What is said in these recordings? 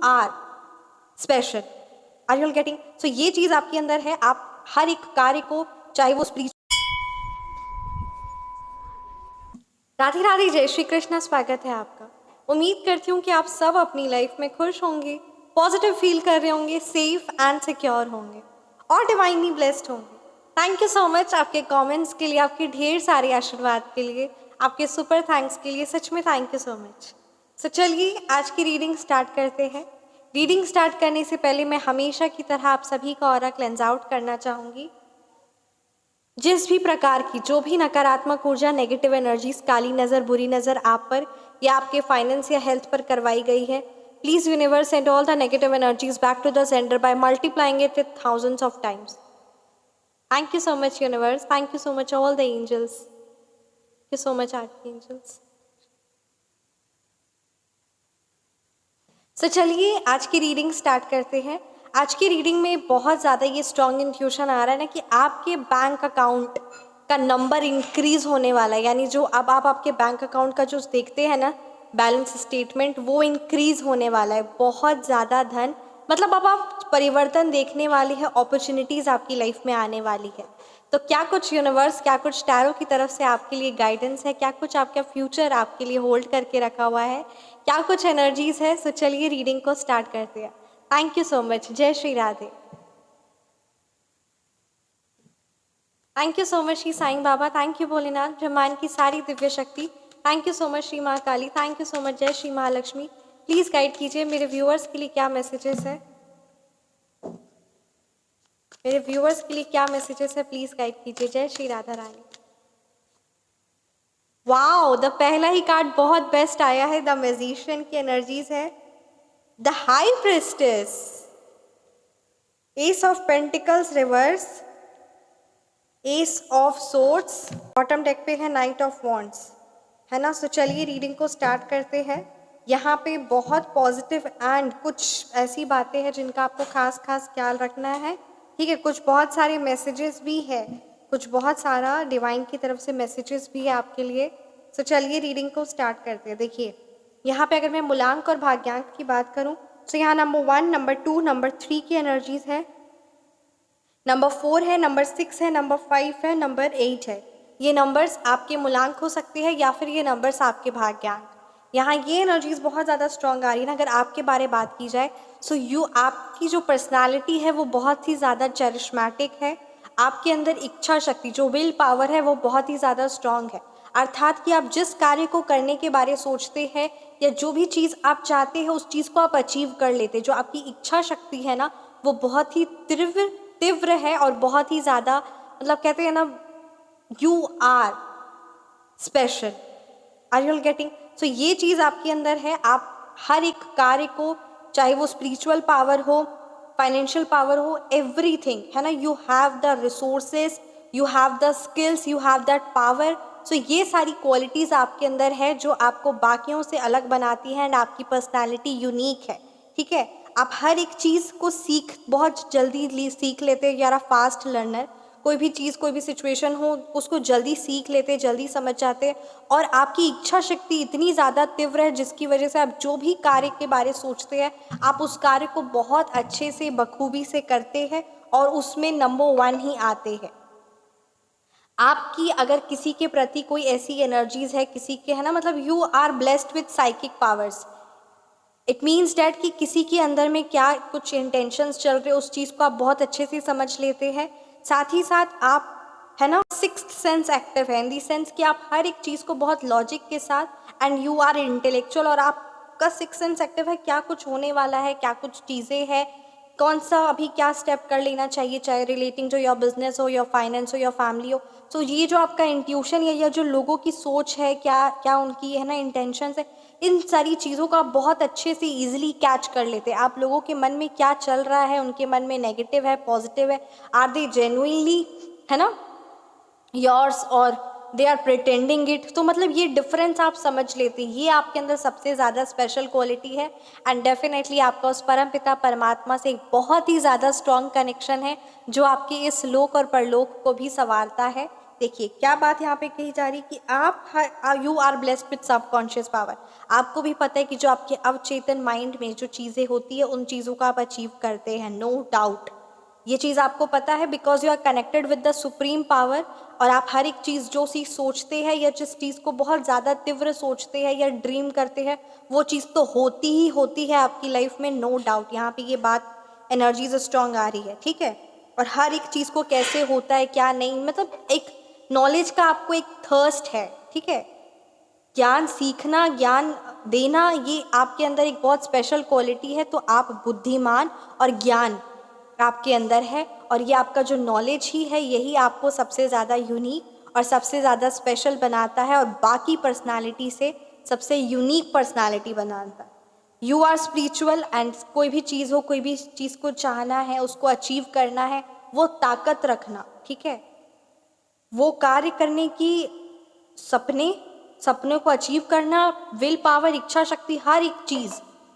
Are special. Are you getting? So ये चीज़ आपके अंदर है। आप हर एक कार्य को, चाहे वो स्पिरिचुअल। राधे राधे, जय श्री कृष्ण, स्वागत है आपका। उम्मीद करती हूँ कि आप सब अपनी लाइफ में खुश होंगे, पॉजिटिव फील कर रहे होंगे, सेफ एंड सिक्योर होंगे और डिवाइनली ब्लेस्ड होंगे। थैंक यू सो मच आपके कमेंट्स के लिए, आपके ढेर सारे आशीर्वाद के लिए, आपके सुपर थैंक्स के लिए। सच में थैंक यू सो मच। सो चलिए आज की रीडिंग स्टार्ट करते हैं। रीडिंग स्टार्ट करने से पहले मैं हमेशा की तरह आप सभी का ऑरा क्लेंज आउट करना चाहूँगी। जिस भी प्रकार की जो भी नकारात्मक ऊर्जा, नेगेटिव एनर्जीज, काली नज़र, बुरी नज़र आप पर या आपके फाइनेंस या हेल्थ पर करवाई गई है, please universe send all the negative energies back to the sender by multiplying it with thousands of times. Thank you so much universe, thank you so much all the angels, thank you so much archangels. So चलिए आज की reading start करते हैं। आज की reading में बहुत ज़्यादा ये स्ट्रॉन्ग इंट्यूशन आ रहा है ना कि आपके बैंक अकाउंट का नंबर इंक्रीज होने वाला है। यानी जो अब आप आपके बैंक अकाउंट का जो देखते हैं ना बैलेंस स्टेटमेंट, वो इंक्रीज होने वाला है। बहुत ज़्यादा धन, मतलब अब आप परिवर्तन देखने वाले हैं, अपॉर्चुनिटीज़ आपकी लाइफ में आने वाली है। तो क्या कुछ यूनिवर्स, क्या कुछ टैरो की तरफ से आपके लिए गाइडेंस है, क्या कुछ आपका फ्यूचर आपके लिए होल्ड करके रखा हुआ है, क्या कुछ एनर्जीज है। सो चलिए रीडिंग को स्टार्ट करते हैं। थैंक यू सो मच, जय Shri Radhe. Thank you so much Shri Sai Baba, thank you Bholenath, ब्रह्मांड की सारी दिव्य शक्ति, thank you so much Shri Maa Kali, thank you so much, जय श्री महालक्ष्मी। प्लीज़ गाइड कीजिए मेरे व्यूअर्स के लिए क्या मैसेजेस है, मेरे व्यूअर्स के लिए क्या मैसेजेस है, प्लीज़ गाइड कीजिए। जय श्री राधा रानी। वाओ, द पहला ही कार्ड बहुत बेस्ट आया है। द मैजिशियन की एनर्जीज है, the high priestess, S of pentacles reverse, S of swords, bottom deck पे है नाइट ऑफ वॉन्ड्स, है ना। सो चलिए रीडिंग को स्टार्ट करते हैं। यहाँ पे बहुत पॉजिटिव एंड कुछ ऐसी बातें हैं जिनका आपको खास ख्याल रखना है, ठीक है। कुछ बहुत सारे मैसेजेस भी है, कुछ बहुत सारा डिवाइन की तरफ से मैसेजेस भी है आपके लिए। सो चलिए रीडिंग को स्टार्ट करते हैं। देखिए यहाँ पे अगर मैं मूलांक और भाग्यांक की बात करूँ तो यहाँ नंबर 1, नंबर 2, नंबर 3 की एनर्जीज है, नंबर 4 है, नंबर 6 है, नंबर 5 है, नंबर 8 है। ये नंबर्स आपके मूलांक हो सकते हैं या फिर ये नंबर्स आपके भाग्यांक। यहाँ ये एनर्जीज बहुत ज़्यादा स्ट्रॉन्ग आ रही है ना। अगर आपके बारे बात की जाए सो आपकी जो पर्सनालिटी है वो बहुत ही ज़्यादा चरिश्मेटिक है। आपके अंदर इच्छा शक्ति, जो विल पावर है, वो बहुत ही ज़्यादा स्ट्रॉन्ग है। अर्थात कि आप जिस कार्य को करने के बारे सोचते हैं या जो भी चीज़ आप चाहते हैं उस चीज़ को आप अचीव कर लेते हैं। जो आपकी इच्छा शक्ति है ना वो बहुत ही तीव्र है और बहुत ही ज़्यादा, मतलब कहते हैं ना, you are special. Are you getting? So ये चीज़ आपके अंदर है। आप हर एक कार्य को, चाहे वो स्पिरिचुअल पावर हो, फाइनेंशियल पावर हो, एवरीथिंग, है ना, you have the resources, you have the skills, you have that power. So ये सारी क्वालिटीज़ आपके अंदर है जो आपको बाकियों से अलग बनाती हैं एंड आपकी पर्सनैलिटी यूनिक है, ठीक है। आप हर एक चीज़ को बहुत जल्दी सीख लेते हैं। यार फास्ट लर्नर, कोई भी चीज़, कोई भी सिचुएशन हो उसको जल्दी सीख लेते, जल्दी समझ जाते। और आपकी इच्छा शक्ति इतनी ज़्यादा तीव्र है जिसकी वजह से आप जो भी कार्य के बारे सोचते हैं आप उस कार्य को बहुत अच्छे से, बखूबी से करते हैं और उसमें नंबर 1 ही आते हैं। आपकी अगर किसी के प्रति कोई ऐसी एनर्जीज है, किसी के, है ना, मतलब you are blessed with psychic powers. It means that कि किसी के अंदर में क्या कुछ इंटेंशंस चल रहे, उस चीज़ को आप बहुत अच्छे से समझ लेते हैं। साथ ही साथ आप, है ना, सिक्स्थ सेंस एक्टिव है, इन दी सेंस कि आप हर एक चीज़ को बहुत लॉजिक के साथ, एंड यू आर इंटेलेक्चुअल, और आपका सिक्स्थ सेंस एक्टिव है। क्या कुछ होने वाला है, क्या कुछ चीज़ें हैं, कौन सा अभी क्या स्टेप कर लेना चाहिए, चाहे रिलेटिंग टू योर बिजनेस हो, योर फाइनेंस हो, योर फैमिली हो। सो ये जो आपका इंट्यूशन है या जो लोगों की सोच है, क्या क्या उनकी, है ना, इंटेंशंस है, इन सारी चीज़ों को आप बहुत अच्छे से ईजिली कैच कर लेते हैं। आप लोगों के मन में क्या चल रहा है, उनके मन में नेगेटिव है, पॉजिटिव है, आर दे जेन्युइनली, है ना, योर्स, और दे आर प्रिटेंडिंग इट। तो मतलब ये डिफरेंस आप समझ लेते हैं। ये आपके अंदर सबसे ज़्यादा स्पेशल क्वालिटी है एंड डेफिनेटली आपका उस परम पिता परमात्मा से एक बहुत ही ज़्यादा स्ट्रॉन्ग कनेक्शन है जो आपके इस लोक और परलोक को भी संवारता है। देखिए क्या बात यहाँ पे कही जा रही है कि आप you are blessed with subconscious power. आपको भी पता है कि जो आपके अवचेतन माइंड में जो चीज़ें होती है उन चीज़ों को आप अचीव करते हैं, नो डाउट। ये चीज़ आपको पता है because you are connected with the supreme power. और आप हर एक चीज़ जो चीज़ सोचते हैं या जिस चीज़ को बहुत ज़्यादा तीव्र सोचते हैं या ड्रीम करते हैं वो चीज़ तो होती ही होती है आपकी लाइफ में, नो डाउट। यहाँ पे ये बात एनर्जीज स्ट्रॉन्ग आ रही है, ठीक है। और हर एक चीज़ को कैसे होता है क्या नहीं, मतलब एक नॉलेज का आपको एक थर्स्ट है, ठीक है। ज्ञान सीखना, ज्ञान देना, ये आपके अंदर एक बहुत स्पेशल क्वालिटी है। तो आप बुद्धिमान और ज्ञान आपके अंदर है और ये आपका जो नॉलेज ही है यही आपको सबसे ज़्यादा यूनिक और सबसे ज़्यादा स्पेशल बनाता है और बाकी पर्सनालिटी से सबसे यूनिक पर्सनालिटी बनाता है। यू आर स्पिरिचुअल एंड कोई भी चीज़ हो, कोई भी चीज़ को चाहना है, उसको अचीव करना है, वो ताकत रखना, ठीक है, वो कार्य करने की सपने को अचीव करना, विल पावर, इच्छा शक्ति, हर एक चीज़,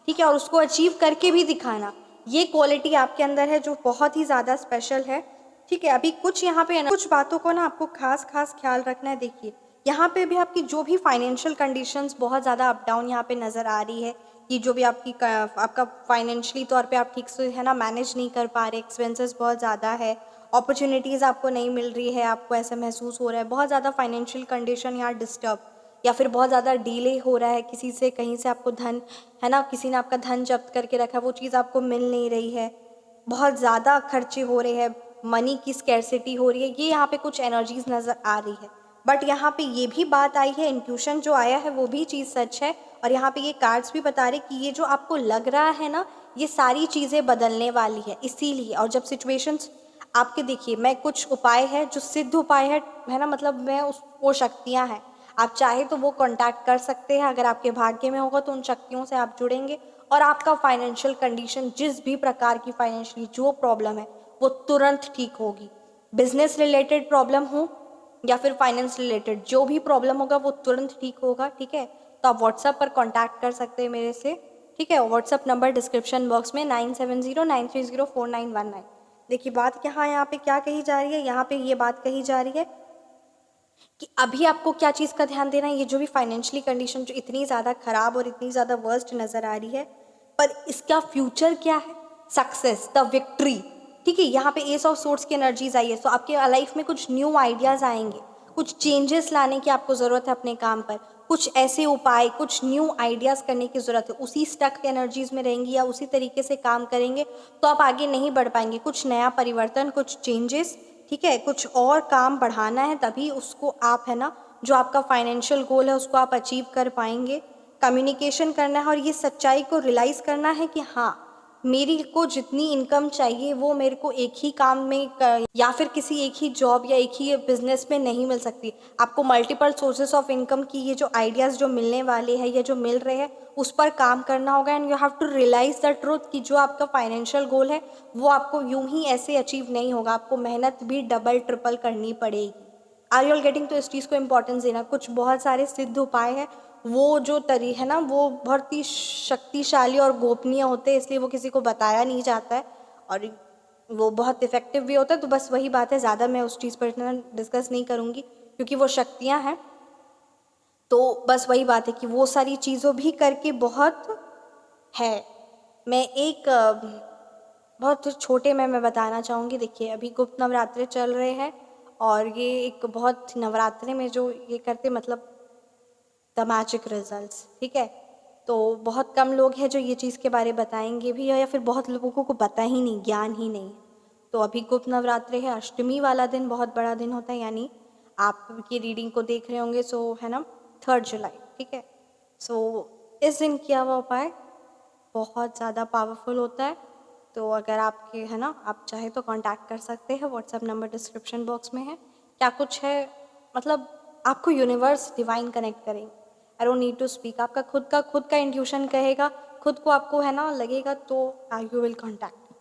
ठीक है, और उसको अचीव करके भी दिखाना, ये क्वालिटी आपके अंदर है जो बहुत ही ज़्यादा स्पेशल है, ठीक है। अभी कुछ यहाँ पे कुछ बातों को ना आपको खास ख्याल रखना है। देखिए यहाँ पे भी आपकी जो भी फाइनेंशियल कंडीशंस बहुत ज़्यादा अप डाउन यहाँ पे नज़र आ रही है कि जो भी आपका फाइनेंशियली तौर पे आप ठीक से है ना मैनेज नहीं कर पा रहे, एक्सपेंसेस बहुत ज़्यादा है, अपॉर्चुनिटीज़ आपको नहीं मिल रही है, आपको ऐसा महसूस हो रहा है बहुत ज़्यादा फाइनेंशियल कंडीशन यहाँ डिस्टर्ब, या फिर बहुत ज़्यादा डिले हो रहा है, किसी से कहीं से आपको धन है ना, किसी ने आपका धन जब्त करके रखा है, वो चीज़ आपको मिल नहीं रही है, बहुत ज़्यादा खर्चे हो रहे हैं, मनी की स्कैरसिटी हो रही है, ये यहाँ पे कुछ एनर्जीज नज़र आ रही है। बट यहाँ पे ये भी बात आई है, इंट्यूशन जो आया है वो भी चीज़ सच है। और यहाँ पे ये कार्ड्स भी बता रहे कि ये जो आपको लग रहा है ना, ये सारी चीज़ें बदलने वाली है। इसीलिए और जब सिचुएशंस आपके, देखिए मैं कुछ उपाय है जो सिद्ध उपाय है ना, मतलब मैं वो शक्तियाँ हैं, आप चाहे तो वो कांटेक्ट कर सकते हैं, अगर आपके भाग्य में होगा तो उन शक्तियों से आप जुड़ेंगे और आपका फाइनेंशियल कंडीशन, जिस भी प्रकार की फाइनेंशियली जो प्रॉब्लम है वो तुरंत ठीक होगी। बिजनेस रिलेटेड प्रॉब्लम हो या फिर फाइनेंस रिलेटेड जो भी प्रॉब्लम होगा वो तुरंत ठीक होगा, ठीक है। तो आप व्हाट्सएप पर कांटेक्ट कर सकते हैं मेरे से, ठीक है। व्हाट्सएप नंबर डिस्क्रिप्शन बॉक्स में 9709304919। देखिए बात यहाँ पे क्या कही जा रही है, यहाँ पे ये बात कही जा रही है कि अभी आपको क्या चीज़ का ध्यान देना है, ये जो भी फाइनेंशियली कंडीशन जो इतनी ज़्यादा ख़राब और इतनी ज़्यादा वर्स्ट नज़र आ रही है, पर इसका फ्यूचर क्या है, सक्सेस, द विक्ट्री, ठीक है। यहाँ पे एस ऑफ सोर्ट्स की एनर्जीज आई है, तो आपके लाइफ में कुछ न्यू आइडियाज़ आएंगे, कुछ चेंजेस लाने की आपको ज़रूरत है अपने काम पर, कुछ ऐसे उपाय, कुछ न्यू आइडियाज़ करने की ज़रूरत है। उसी स्टक एनर्जीज में रहेंगी या उसी तरीके से काम करेंगे तो आप आगे नहीं बढ़ पाएंगे। कुछ नया परिवर्तन, कुछ चेंजेस, ठीक है, कुछ और काम बढ़ाना है, तभी उसको आप है ना, जो आपका फाइनेंशियल गोल है उसको आप अचीव कर पाएंगे। कम्युनिकेशन करना है और ये सच्चाई को रियलाइज़ करना है कि हाँ, मेरी को जितनी इनकम चाहिए वो मेरे को एक ही काम में या फिर किसी एक ही जॉब या एक ही बिजनेस में नहीं मिल सकती। आपको मल्टीपल सोर्सेस ऑफ इनकम की ये जो आइडियाज़ जो मिलने वाले हैं या जो मिल रहे हैं उस पर काम करना होगा। And you have to realise the truth कि जो आपका फाइनेंशियल गोल है वो आपको यूं ही ऐसे अचीव नहीं होगा, आपको मेहनत भी डबल ट्रिपल करनी पड़ेगी। Are you all getting? तो इस चीज़ को इम्पोर्टेंस देना। कुछ बहुत सारे सिद्ध उपाय हैं, वो जो तरी है ना वो बहुत ही शक्तिशाली और गोपनीय होते हैं, इसलिए वो किसी को बताया नहीं जाता है और वो बहुत इफेक्टिव भी होता है। तो बस वही बात है, ज़्यादा मैं उस चीज़ पर इतना डिस्कस नहीं करूँगी क्योंकि वो शक्तियाँ हैं। तो बस वही बात है कि वो सारी चीज़ों भी करके बहुत है। मैं एक बहुत छोटे में मैं बताना चाहूँगी। देखिए अभी गुप्त नवरात्रे चल रहे हैं और ये एक बहुत नवरात्रे में जो ये करते मतलब द मैजिक रिजल्ट्स, ठीक है। तो बहुत कम लोग हैं जो ये चीज़ के बारे बताएंगे भी या फिर बहुत लोगों को पता ही नहीं, ज्ञान ही नहीं। तो अभी गुप्त नवरात्रे है, अष्टमी वाला दिन बहुत बड़ा दिन होता है, यानी आप ये रीडिंग को देख रहे होंगे सो है ना 3 जुलाई, ठीक है। सो इस दिन किया हुआ उपाय बहुत ज़्यादा पावरफुल होता है। तो अगर आपके है ना, आप चाहे तो कांटेक्ट कर सकते हैं, व्हाट्सएप नंबर डिस्क्रिप्शन बॉक्स में है। क्या कुछ है, मतलब आपको यूनिवर्स डिवाइन कनेक्ट करेंगे। I don't need to speak, आपका खुद का इंट्यूशन कहेगा, खुद को आपको है ना लगेगा तो यू विल कॉन्टैक्ट,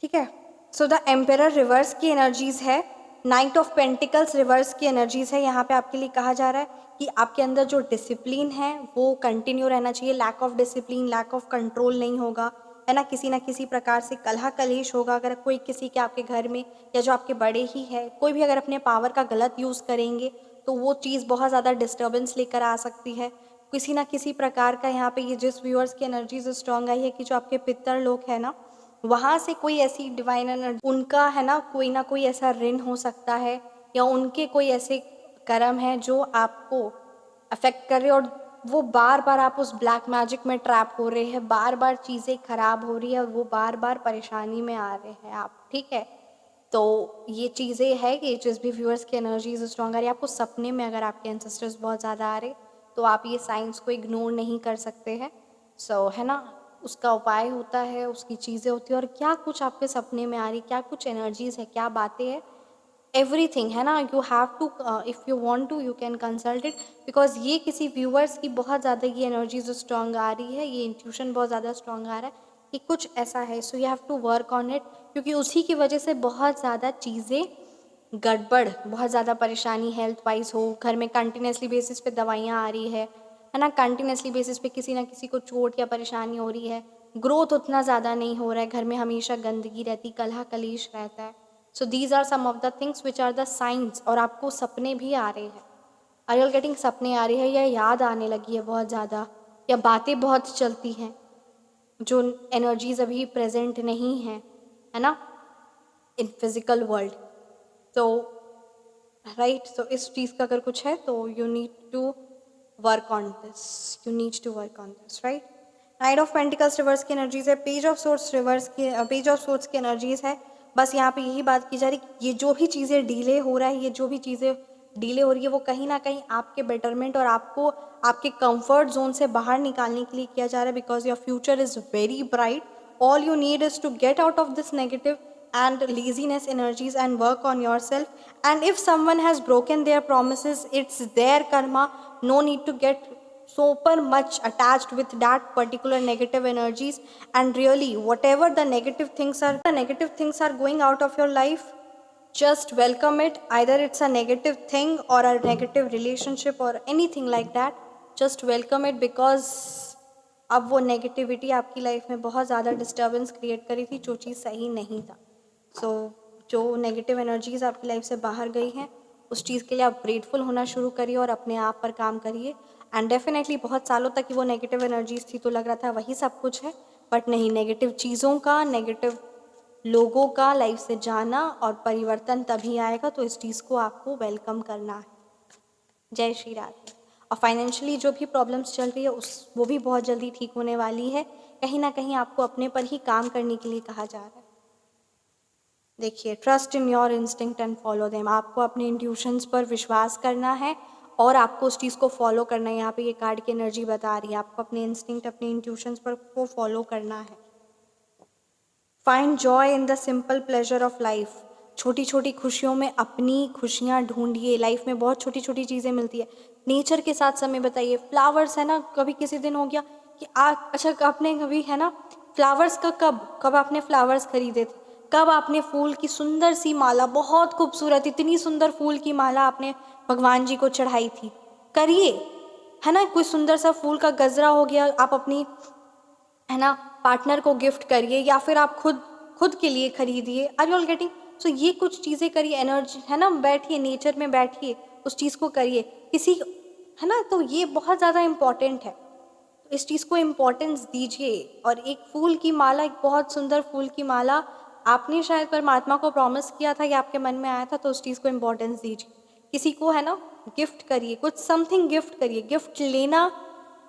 ठीक है। सो द एम्पेरर रिवर्स की एनर्जीज है, नाइट ऑफ पेंटिकल्स रिवर्स की एनर्जीज है। यहाँ पे आपके लिए कहा जा रहा है कि आपके अंदर जो डिसिप्लिन है वो कंटिन्यू रहना चाहिए। Lack of discipline, lack of control नहीं होगा, है ना, किसी ना किसी प्रकार से कलह कलेश होगा। अगर कोई किसी के आपके घर में या जो आपके बड़े ही है, कोई भी अगर अपने पावर का गलत यूज़ करेंगे तो वो चीज़ बहुत ज़्यादा डिस्टर्बेंस लेकर आ सकती है। किसी ना किसी प्रकार का यहाँ पे ये जिस व्यूअर्स की एनर्जीज स्ट्रॉन्ग आई है कि जो आपके पितर लोग हैं ना, वहाँ से कोई ऐसी डिवाइन एनर्जी उनका है ना कोई ऐसा ऋण हो सकता है, या उनके कोई ऐसे कर्म है जो आपको अफेक्ट कर रहे हैं, और वो बार बार आप उस ब्लैक मैजिक में ट्रैप हो रहे हैं, बार बार चीज़ें खराब हो रही है और वो बार बार परेशानी में आ रहे हैं आप, ठीक है। तो ये चीज़ें है कि जिस भी व्यूअर्स की एनर्जीज स्ट्रॉन्ग आ रही है, आपको सपने में अगर आपके एंसेस्टर्स बहुत ज़्यादा आ रहे तो आप ये साइंस को इग्नोर नहीं कर सकते हैं। है ना, उसका उपाय होता है, उसकी चीज़ें होती है, और क्या कुछ आपके सपने में आ रही, क्या कुछ एनर्जीज है, क्या बातें हैं, एवरीथिंग है ना, you have to, if you want to you can consult it, because ये किसी व्यूअर्स की बहुत ज़्यादा ये एनर्जीज स्ट्रॉन्ग आ रही है, ये इंट्यूशन बहुत ज़्यादा स्ट्रॉन्ग आ रहा है कि कुछ ऐसा है, so you have to work on it, क्योंकि उसी की वजह से बहुत ज़्यादा चीज़ें गड़बड़, बहुत ज़्यादा परेशानी हेल्थ वाइज हो, घर में कंटिन्यूसली बेसिस पे दवाइयाँ आ रही है ना, कंटिन्यूसली बेसिस पे किसी ना किसी को चोट या परेशानी हो रही है, ग्रोथ उतना ज़्यादा नहीं हो रहा है, घर में हमेशा गंदगी रहती, कलह कलेश रहता है। So these are some of the things which are the science. और आपको सपने भी आ रहे हैं, आर यू गेटिंग, सपने आ रही है या याद आने लगी है बहुत ज़्यादा, या बातें बहुत चलती हैं जो एनर्जीज अभी प्रेजेंट नहीं है ना, इन फिजिकल वर्ल्ड। तो राइट, तो इस चीज़ का अगर कुछ है तो you need to work on this, you need to work on this, right. Knight of pentacles reverse की एनर्जीज है, पेज ऑफ सोर्ट्स रिवर्स की, पेज ऑफ सोर्ट्स की एनर्जीज है। बस यहाँ पे यही बात की जा रही कि ये जो भी चीज़ें डिले हो रहा है, ये जो भी चीज़ें डिले हो रही है, वो कहीं ना कहीं आपके बेटरमेंट और आपको आपके कंफर्ट जोन से बाहर निकालने के लिए किया जा रहा है, because your future is very bright. All you need is to get out of this negative and laziness energies and work on yourself. And if someone has broken their promises, it's their karma. No need to get super much attached with that particular negative energies. And really, whatever the negative things are going out of your life, just welcome it. Either it's a negative thing or a negative relationship or anything like that, just welcome it, because अब वो negativity आपकी life में बहुत ज़्यादा disturbance create करी थी, जो चीज़ सही नहीं था। सो जो नेगेटिव एनर्जीज़ आपकी लाइफ से बाहर गई हैं, उस चीज़ के लिए आप ग्रेटफुल होना शुरू करिए और अपने आप पर काम करिए। एंड डेफिनेटली बहुत सालों तक कि वो नेगेटिव एनर्जीज़ थी तो लग रहा था वही सब कुछ है, बट नहीं, नेगेटिव चीज़ों का, नेगेटिव लोगों का लाइफ से जाना और परिवर्तन तभी आएगा। तो इस चीज़ को आपको वेलकम करना है। जय श्री राधे। और फाइनेंशियली जो भी प्रॉब्लम्स चल रही है वो भी बहुत जल्दी ठीक होने वाली है। कहीं ना कहीं आपको अपने पर ही काम करने के लिए कहा जा रहा है। देखिए, trust in your instinct and follow them. आपको अपने इंट्यूशंस पर विश्वास करना है और आपको उस चीज़ को फॉलो करना है। यहाँ पे ये कार्ड की एनर्जी बता रही है, आपको अपने इंस्टिंक्ट, अपने इंट्यूशंस पर को फॉलो करना है। Find joy in the simple pleasure of life. छोटी छोटी खुशियों में अपनी खुशियाँ ढूंढिए। लाइफ में बहुत छोटी छोटी चीज़ें मिलती है। नेचर के साथ समय बताइए। फ्लावर्स है ना, कभी किसी दिन हो गया कि अच्छा आपने कभी है ना फ्लावर्स का कब आपने फ्लावर्स खरीदे थे, कब आपने फूल की सुंदर सी माला, बहुत खूबसूरत इतनी सुंदर फूल की माला आपने भगवान जी को चढ़ाई थी। करिए, है ना। कोई सुंदर सा फूल का गजरा हो गया, आप अपनी है ना पार्टनर को गिफ्ट करिए, या फिर आप खुद के लिए खरीदिए। Are you all getting. So ये कुछ चीज़ें करिए। एनर्जी है ना, बैठिए नेचर में, बैठिए उस चीज़ को करिए। किसी है ना, तो ये बहुत ज़्यादा इम्पॉर्टेंट है। इस चीज़ को इम्पोर्टेंस दीजिए। और एक फूल की माला, एक बहुत सुंदर फूल की माला आपने शायद परमात्मा को प्रॉमिस किया था या आपके मन में आया था, तो उस चीज़ को इम्पोर्टेंस दीजिए। किसी को है ना गिफ्ट करिए, कुछ समथिंग गिफ्ट करिए। गिफ्ट लेना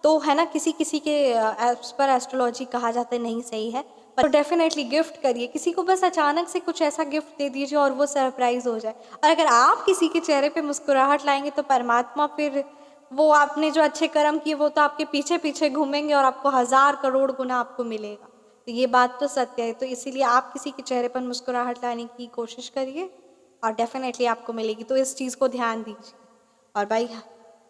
तो है ना किसी किसी के एप्स पर एस्ट्रोलॉजी कहा जाता है नहीं सही है, पर डेफिनेटली गिफ्ट करिए। किसी को बस अचानक से कुछ ऐसा गिफ्ट दे दीजिए और वो सरप्राइज हो जाए। और अगर आप किसी के चेहरे पे मुस्कुराहट लाएंगे तो परमात्मा फिर वो आपने जो अच्छे कर्म किए वो तो आपके पीछे पीछे घूमेंगे और आपको 1000 करोड़ गुना आपको मिलेगा। तो ये बात तो सत्य है। तो इसीलिए आप किसी के चेहरे पर मुस्कुराहट लाने की कोशिश करिए और डेफिनेटली आपको मिलेगी। तो इस चीज़ को ध्यान दीजिए। और भाई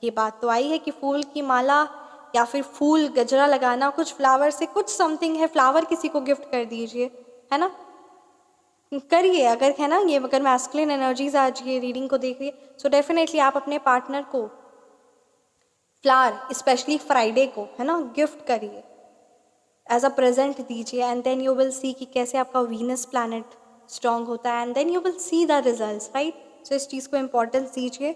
ये बात तो आई है कि फूल की माला या फिर फूल गजरा लगाना, कुछ फ्लावर से कुछ समथिंग है, फ्लावर किसी को गिफ्ट कर दीजिए, है ना, करिए। अगर है ना ये अगर मैस्कुलिन एनर्जीज आज ये रीडिंग को देख रही है, सो डेफिनेटली आप अपने पार्टनर को फ्लावर, स्पेशली फ्राइडे को है ना गिफ्ट करिए। एज अ प्रेजेंट दीजिए and then you will see कि कैसे आपका वीनस प्लैनेट स्ट्रॉन्ग होता है and then you will see the results, right. So इस चीज़ को इम्पोर्टेंस दीजिए।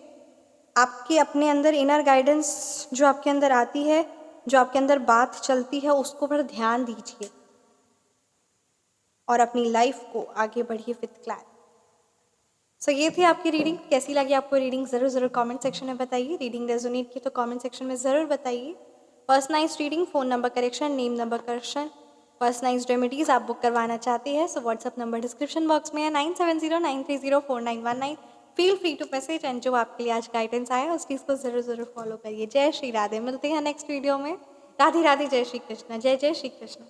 आपके अपने अंदर इनर गाइडेंस जो आपके अंदर आती है, जो आपके अंदर बात चलती है, उसको पर ध्यान दीजिए और अपनी लाइफ को आगे बढ़िए विथ क्लैरिटी। सो ये थी आपकी रीडिंग। कैसी लगी आपको रीडिंग ज़रूर ज़रूर कमेंट सेक्शन में बताइए। रीडिंग रेजोनेट की तो कमेंट सेक्शन में ज़रूर बताइए। Personalised reading, phone number correction, name number correction, personalised remedies आप बुक करवाना चाहते हैं, so WhatsApp number description box में है 9709304919। Feel free to message and जो आपके लिए आज गाइडेंस आया उस चीज़ को ज़रूर ज़रूर फॉलो करिए। जय श्री राधे। मिलते हैं नेक्स्ट वीडियो में। राधे राधे। जय श्री कृष्ण। जय जय श्री कृष्ण।